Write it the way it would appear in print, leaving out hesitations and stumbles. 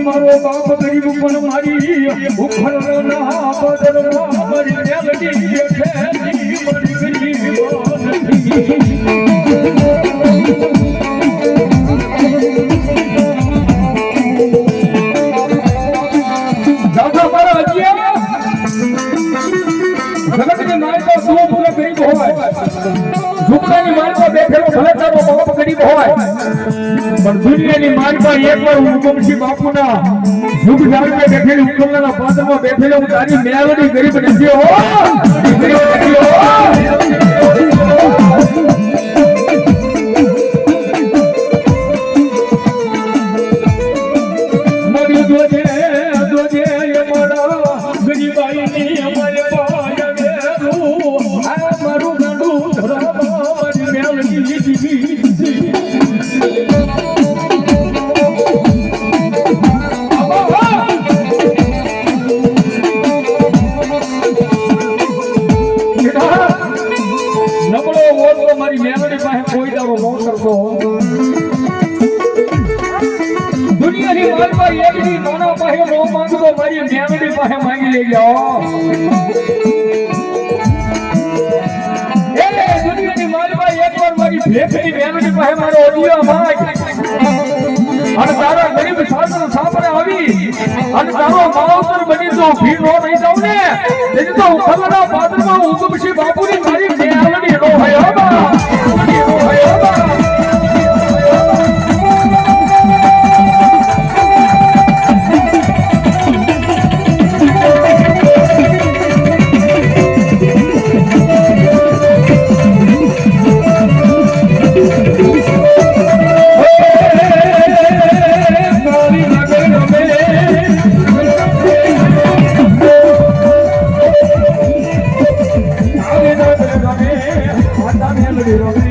મારો બાપ ગરીબ પણ મારી ઉખડના બદલમાં મારી મેલડી ઠેરી મારી ગરીબ દાદા મારા અજિયા જગતની માલકો તું ભલે ગરીબ હોય ઝૂંપડાની માલકો બેઠેલો ભલે તારો બાપ ગરીબ હોય પણ દુનિયાની માલકો એકવાર હુકમસિંહ બાપુના યુગ જાળવે બેઠેલી ઉકલના પાદરમાં બેઠેલો હું તારી મેલડી ગરીબ નથી હો ગરીબ નથી હો મરી જોજે જોજે અમારા ગરીબાઈની અમારે પાય વેરું આ મારું ગાડું ધરાવા મારી મેલડી દીધી મારી મેલડી પાસે કોઈ દારો ન કરતો દુનિયાની માલમાં એકની માનવ પાસે નો માંગતો મારી મેલડી પાસે માંગી લઈ જાઓ એ દુનિયાની માલમાં એકવાર મારી ભેખની મેલડી પાસે મારો ઓડિયો માંગ અને તારા ગરીબ સાધન સાંભળે આવી અને તારો માવતર બની તો ભીડ નો રહી જાવ ને તેથી તો ઉખલના પાદરમાં હુકમસિંહ બાપુની મારી મેલડી નો હોય Rock.